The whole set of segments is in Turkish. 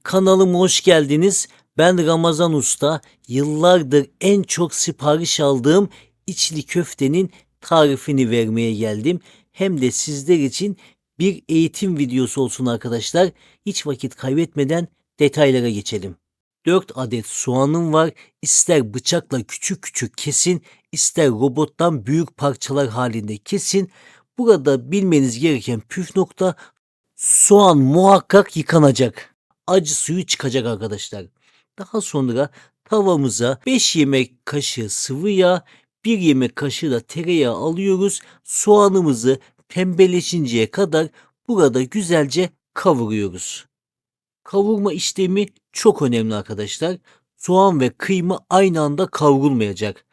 Kanalıma hoş geldiniz. Ben Ramazan Usta. Yıllardır en çok sipariş aldığım içli köftenin tarifini vermeye geldim. Hem de sizler için bir eğitim videosu olsun arkadaşlar. Hiç vakit kaybetmeden detaylara geçelim. 4 adet soğanım var. İster bıçakla küçük küçük kesin, ister robottan büyük parçalar halinde kesin. Burada bilmeniz gereken püf nokta, soğan muhakkak yıkanacak. Acı suyu çıkacak arkadaşlar. Daha sonra tavamıza 5 yemek kaşığı sıvı yağ, 1 yemek kaşığı da tereyağı alıyoruz. Soğanımızı pembeleşinceye kadar burada güzelce kavuruyoruz. Kavurma işlemi çok önemli arkadaşlar. Soğan ve kıyma aynı anda kavrulmayacak.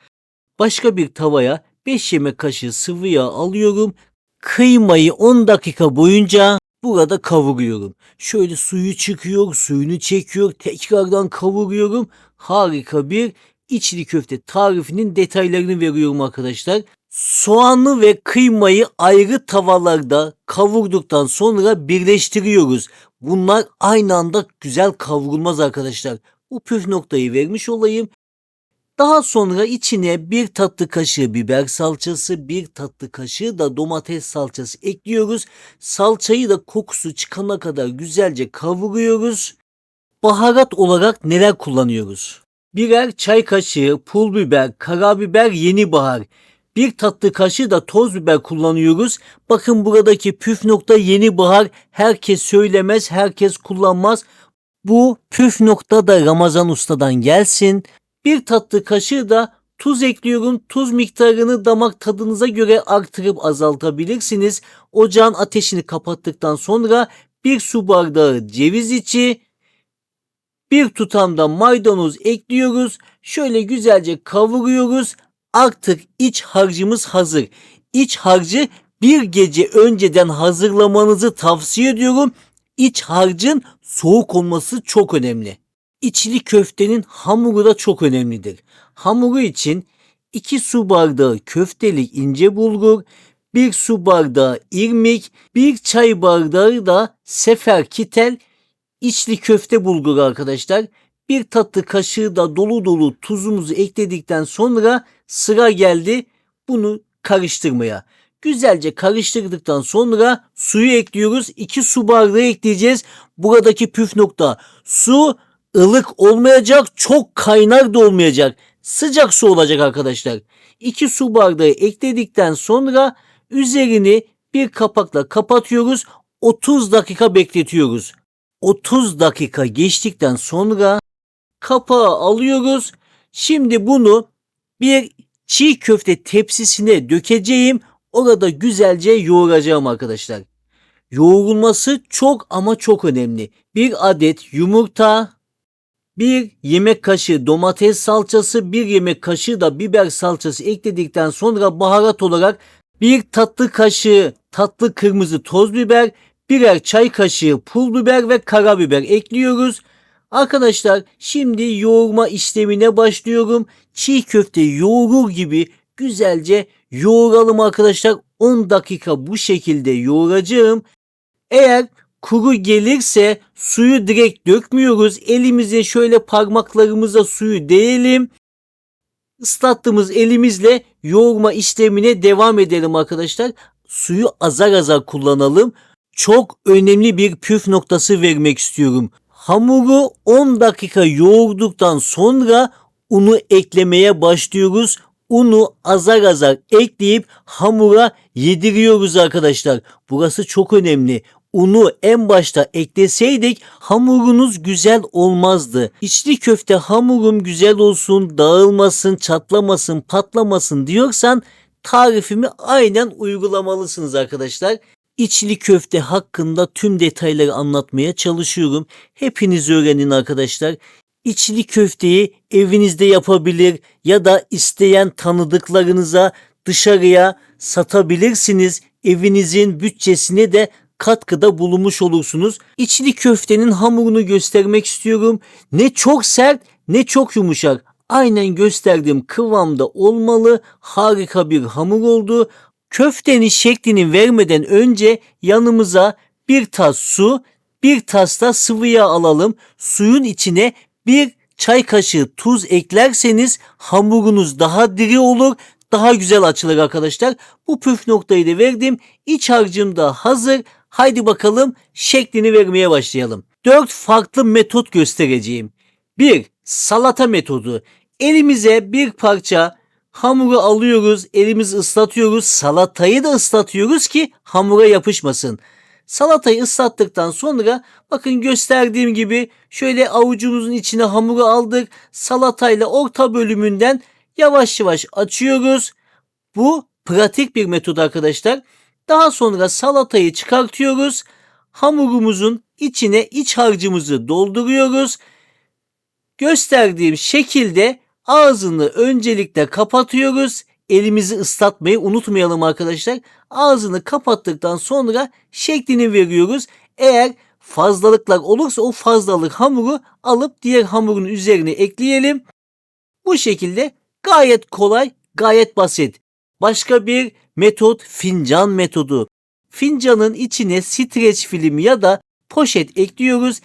Başka bir tavaya 5 yemek kaşığı sıvı yağ alıyorum. Kıymayı 10 dakika boyunca burada kavuruyorum. Şöyle suyu çıkıyor, suyunu çekiyor, tekrardan kavuruyorum. Harika bir içli köfte tarifinin detaylarını veriyorum arkadaşlar. Soğanlı ve kıymayı ayrı tavalarda kavurduktan sonra birleştiriyoruz. Bunlar aynı anda güzel kavrulmaz arkadaşlar. Bu püf noktayı vermiş olayım. Daha sonra içine 1 tatlı kaşığı biber salçası, 1 tatlı kaşığı da domates salçası ekliyoruz. Salçayı da kokusu çıkana kadar güzelce kavuruyoruz. Baharat olarak neler kullanıyoruz? Birer çay kaşığı pul biber, karabiber, yeni bahar. 1 tatlı kaşığı da toz biber kullanıyoruz. Bakın buradaki püf nokta yeni bahar. Herkes söylemez, herkes kullanmaz. Bu püf nokta da Ramazan Usta'dan gelsin. 1 tatlı kaşığı da tuz ekliyorum. Tuz miktarını damak tadınıza göre artırıp azaltabilirsiniz. Ocağın ateşini kapattıktan sonra 1 su bardağı ceviz içi, 1 tutam da maydanoz ekliyoruz. Şöyle güzelce kavuruyoruz. Artık iç harcımız hazır. İç harcı bir gece önceden hazırlamanızı tavsiye ediyorum. İç harcın soğuk olması çok önemli. İçli köftenin hamuru da çok önemlidir. Hamuru için 2 su bardağı köftelik ince bulgur, 1 su bardağı irmik, 1 çay bardağı da seferkitel içli köfte bulguru arkadaşlar. 1 tatlı kaşığı da dolu dolu tuzumuzu ekledikten sonra sıra geldi bunu karıştırmaya. Güzelce karıştırdıktan sonra suyu ekliyoruz. 2 su bardağı ekleyeceğiz. Buradaki püf nokta, su ılık olmayacak, çok kaynar da olmayacak. Sıcak su olacak arkadaşlar. 2 su bardağı ekledikten sonra üzerini bir kapakla kapatıyoruz. 30 dakika bekletiyoruz. 30 dakika geçtikten sonra kapağı alıyoruz. Şimdi bunu bir çiğ köfte tepsisine dökeceğim. Orada güzelce yoğuracağım arkadaşlar. Yoğrulması çok ama çok önemli. 1 adet yumurta, 1 yemek kaşığı domates salçası, 1 yemek kaşığı da biber salçası ekledikten sonra baharat olarak 1 tatlı kaşığı tatlı kırmızı toz biber, birer çay kaşığı pul biber ve karabiber ekliyoruz. Arkadaşlar şimdi yoğurma işlemine başlıyorum. Çiğ köfte yoğurur gibi güzelce yoğuralım arkadaşlar. 10 dakika bu şekilde yoğuracağım. Eğer kuru gelirse suyu direkt dökmüyoruz. Elimize şöyle parmaklarımıza suyu değelim. Islattığımız elimizle yoğurma işlemine devam edelim arkadaşlar. Suyu azar azar kullanalım. Çok önemli bir püf noktası vermek istiyorum. Hamuru 10 dakika yoğurduktan sonra unu eklemeye başlıyoruz. Unu azar azar ekleyip hamura yediriyoruz arkadaşlar. Burası çok önemli. Unu en başta ekleseydik hamurunuz güzel olmazdı. İçli köfte hamurum güzel olsun, dağılmasın, çatlamasın, patlamasın diyorsan tarifimi aynen uygulamalısınız arkadaşlar. İçli köfte hakkında tüm detayları anlatmaya çalışıyorum. Hepiniz öğrenin arkadaşlar. İçli köfteyi evinizde yapabilir ya da isteyen tanıdıklarınıza dışarıya satabilirsiniz. Evinizin bütçesine de katkıda bulunmuş olursunuz. İçli köftenin hamurunu göstermek istiyorum. Ne çok sert ne çok yumuşak. Aynen gösterdiğim kıvamda olmalı. Harika bir hamur oldu. Köftenin şeklini vermeden önce yanımıza bir tas su, bir tas da sıvı yağ alalım. Suyun içine bir çay kaşığı tuz eklerseniz hamurunuz daha diri olur, daha güzel açılır arkadaşlar. Bu püf noktayı da verdim. İç harcım da hazır. Haydi bakalım şeklini vermeye başlayalım. 4 farklı metot göstereceğim. 1. Salata metodu. Elimize bir parça hamuru alıyoruz, elimizi ıslatıyoruz. Salatayı da ıslatıyoruz ki hamura yapışmasın. Salatayı ıslattıktan sonra bakın gösterdiğim gibi şöyle avucumuzun içine hamuru aldık. Salatayla orta bölümünden yavaş yavaş açıyoruz. Bu pratik bir metod arkadaşlar. Daha sonra salatayı çıkartıyoruz. Hamurumuzun içine iç harcımızı dolduruyoruz. Gösterdiğim şekilde ağzını öncelikle kapatıyoruz. Elimizi ıslatmayı unutmayalım arkadaşlar. Ağzını kapattıktan sonra şeklini veriyoruz. Eğer fazlalıklar olursa o fazlalık hamuru alıp diğer hamurun üzerine ekleyelim. Bu şekilde gayet kolay, gayet basit. Başka bir metot fincan metodu. Fincanın içine streç film ya da poşet ekliyoruz.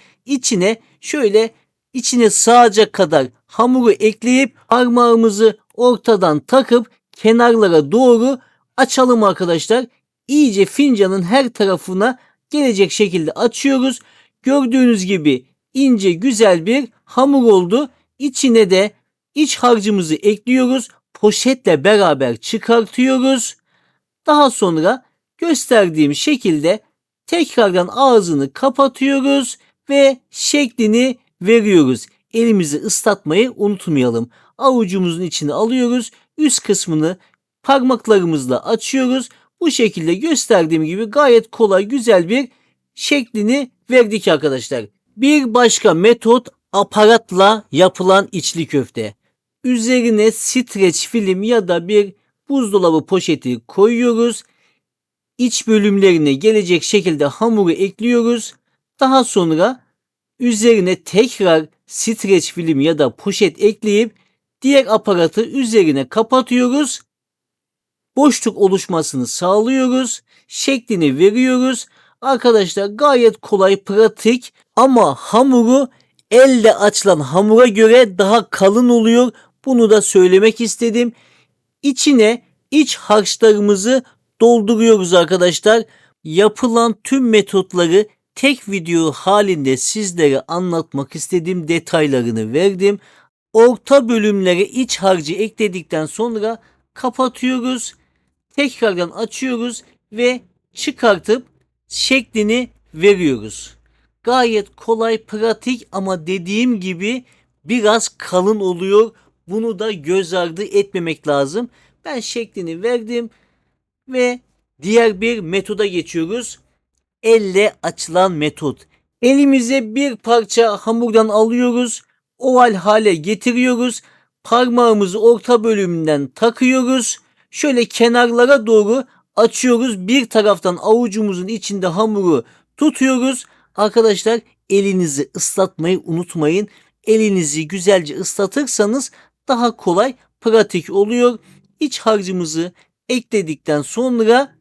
İçine sığacak kadar hamuru ekleyip parmağımızı ortadan takıp kenarlara doğru açalım arkadaşlar. İyice fincanın her tarafına gelecek şekilde açıyoruz. Gördüğünüz gibi ince güzel bir hamur oldu. İçine de iç harcımızı ekliyoruz. Poşetle beraber çıkartıyoruz. Daha sonra gösterdiğim şekilde tekrardan ağzını kapatıyoruz ve şeklini veriyoruz. Elimizi ıslatmayı unutmayalım. Avucumuzun içine alıyoruz. Üst kısmını parmaklarımızla açıyoruz. Bu şekilde gösterdiğim gibi gayet kolay güzel bir şeklini verdik arkadaşlar. Bir başka metot aparatla yapılan içli köfte. Üzerine streç film ya da bir buzdolabı poşeti koyuyoruz. İç bölümlerine gelecek şekilde hamuru ekliyoruz. Daha sonra üzerine tekrar streç film ya da poşet ekleyip diğer aparatı üzerine kapatıyoruz. Boşluk oluşmasını sağlıyoruz. Şeklini veriyoruz. Arkadaşlar gayet kolay, pratik ama hamuru elle açılan hamura göre daha kalın oluyor. Bunu da söylemek istedim. İçine iç harçlarımızı dolduruyoruz arkadaşlar. Yapılan tüm metotları tek video halinde sizlere anlatmak istediğim detaylarını verdim. Orta bölümlere iç harcı ekledikten sonra kapatıyoruz. Tekrardan açıyoruz ve çıkartıp şeklini veriyoruz. Gayet kolay, pratik ama dediğim gibi biraz kalın oluyor. Bunu da göz ardı etmemek lazım. Ben şeklini verdim ve diğer bir metoda geçiyoruz. Elle açılan metot. Elimize bir parça hamurdan alıyoruz. Oval hale getiriyoruz. Parmağımızı orta bölümünden takıyoruz. Şöyle kenarlara doğru açıyoruz. Bir taraftan avucumuzun içinde hamuru tutuyoruz. Arkadaşlar elinizi ıslatmayı unutmayın. Elinizi güzelce ıslatırsanız daha kolay, pratik oluyor. İç harcımızı ekledikten sonra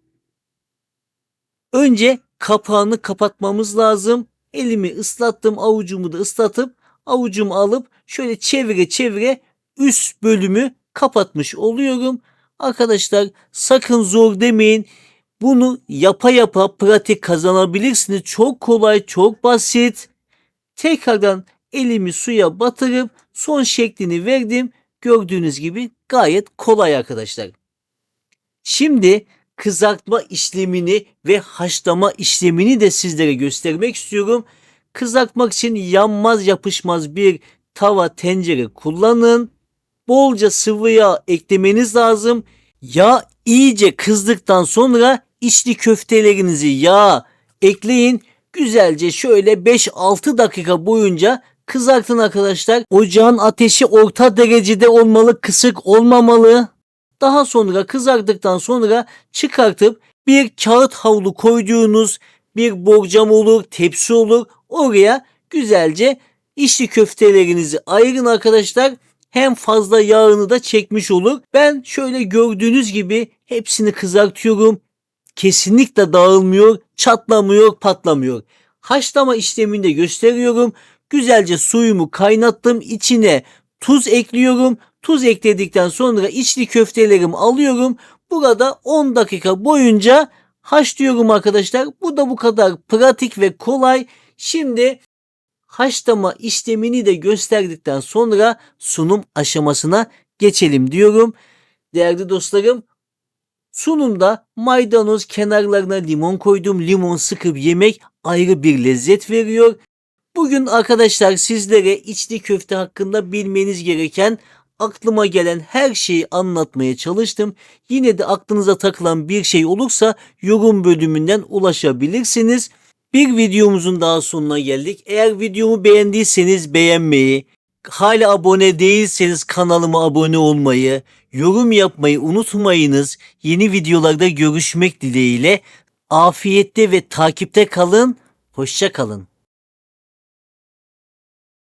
önce kapağını kapatmamız lazım. Elimi ıslattım, avucumu da ıslatıp avucumu alıp şöyle çevire çevire üst bölümü kapatmış oluyorum. Arkadaşlar sakın zor demeyin. Bunu yapa yapa pratik kazanabilirsiniz. Çok kolay, çok basit. Tekrardan elimi suya batırıp son şeklini verdim. Gördüğünüz gibi gayet kolay arkadaşlar. Şimdi kızartma işlemini ve haşlama işlemini de sizlere göstermek istiyorum. Kızartmak için yanmaz yapışmaz bir tava, tencere kullanın. Bolca sıvı yağ eklemeniz lazım. Yağ iyice kızdıktan sonra içli köftelerinizi yağa ekleyin. Güzelce şöyle 5-6 dakika boyunca kızartın arkadaşlar. Ocağın ateşi orta derecede olmalı, kısık olmamalı. Daha sonra kızardıktan sonra çıkartıp bir kağıt havlu koyduğunuz bir borcam olur, tepsi olur. Oraya güzelce içli köftelerinizi ayırın arkadaşlar. Hem fazla yağını da çekmiş olur. Ben şöyle gördüğünüz gibi hepsini kızartıyorum. Kesinlikle dağılmıyor, çatlamıyor, patlamıyor. Haşlama işlemini de gösteriyorum. Güzelce suyumu kaynattım. İçine tuz ekliyorum. Tuz ekledikten sonra içli köftelerimi alıyorum. Burada 10 dakika boyunca haşlıyorum arkadaşlar. Bu da bu kadar pratik ve kolay. Şimdi haşlama işlemini de gösterdikten sonra sunum aşamasına geçelim diyorum. Değerli dostlarım, sunumda maydanoz, kenarlarına limon koydum. Limon sıkıp yemek ayrı bir lezzet veriyor. Bugün arkadaşlar sizlere içli köfte hakkında bilmeniz gereken, aklıma gelen her şeyi anlatmaya çalıştım. Yine de aklınıza takılan bir şey olursa yorum bölümünden ulaşabilirsiniz. Bir videomuzun daha sonuna geldik. Eğer videomu beğendiyseniz beğenmeyi, hala abone değilseniz kanalıma abone olmayı, yorum yapmayı unutmayınız. Yeni videolarda görüşmek dileğiyle. Afiyette ve takipte kalın. Hoşça kalın.